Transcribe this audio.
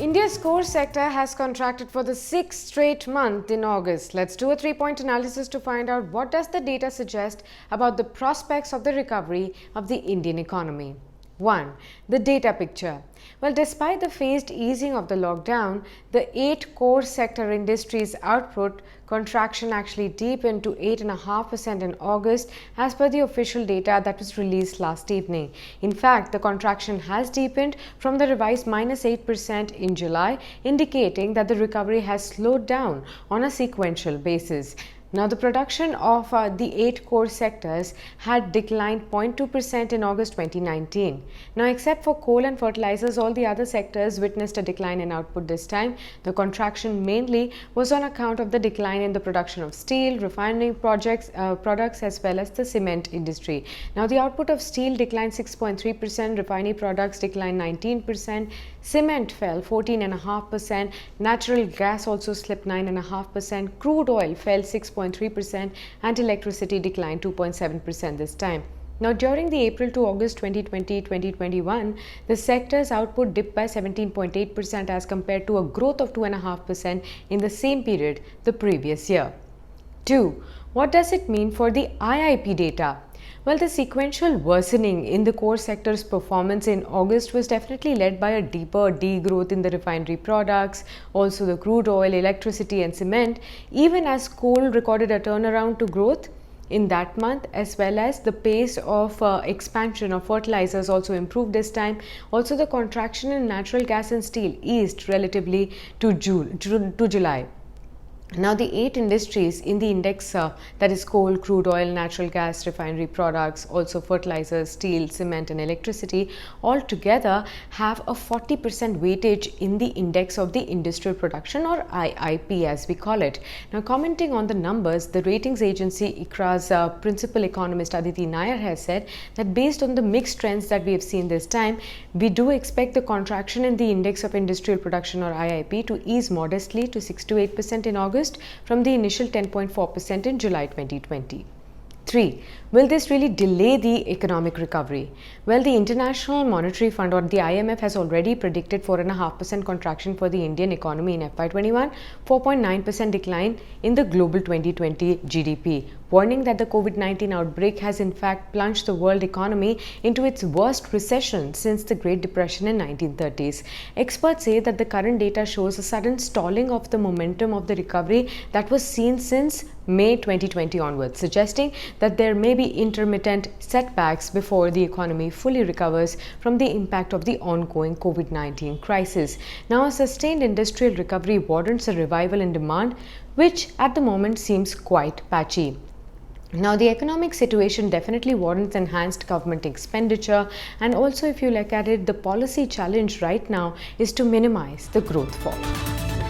India's core sector has contracted for the sixth straight month in August. Let's do a three-point analysis to find out what does the data suggest about the prospects of the recovery of the Indian economy. 1. The data picture. Well, despite the phased easing of the lockdown, the 8 core sector industries output contraction actually deepened to 8.5% in August as per the official data that was released last evening. In fact, the contraction has deepened from the revised -8% in July, indicating that the recovery has slowed down on a sequential basis. Now, the production of the 8 core sectors had declined 0.2% in August 2019. Now, except for coal and fertilizers, all the other sectors witnessed a decline in output this time. The contraction mainly was on account of the decline in the production of steel, refinery products as well as the cement industry. Now, the output of steel declined 6.3%, refinery products declined 19%, cement fell 14.5%, natural gas also slipped 9.5%, crude oil fell 6.3%, and electricity declined 2.7% this time. Now, during the April to August 2020-2021, the sector's output dipped by 17.8% as compared to a growth of 2.5% in the same period the previous year. 2. What does it mean for the IIP data? Well, the sequential worsening in the core sector's performance in August was definitely led by a deeper degrowth in the refinery products, also the crude oil, electricity and cement, even as coal recorded a turnaround to growth in that month, as well as the pace of expansion of fertilizers also improved this time. Also, the contraction in natural gas and steel eased relatively to July. Now, the 8 industries in the index that is coal, crude oil, natural gas, refinery products, also fertilizers, steel, cement and electricity all together have a 40% weightage in the index of the industrial production, or IIP as we call it. Now, commenting on the numbers, the ratings agency ICRA's principal economist Aditi Nair has said that based on the mixed trends that we have seen this time, we do expect the contraction in the index of industrial production, or IIP, to ease modestly to 6 to 8% in August from the initial 10.4% in July 2020. 3. Will this really delay the economic recovery? Well, the International Monetary Fund, or the IMF, has already predicted 4.5% contraction for the Indian economy in FY21, 4.9% decline in the global 2020 GDP, warning that the COVID-19 outbreak has in fact plunged the world economy into its worst recession since the Great Depression in 1930s. Experts say that the current data shows a sudden stalling of the momentum of the recovery that was seen since May 2020 onwards, suggesting that there may be intermittent setbacks before the economy fully recovers from the impact of the ongoing COVID-19 crisis. Now, a sustained industrial recovery warrants a revival in demand, which at the moment seems quite patchy. Now, the economic situation definitely warrants enhanced government expenditure, and also if you look at it, the policy challenge right now is to minimize the growth fall.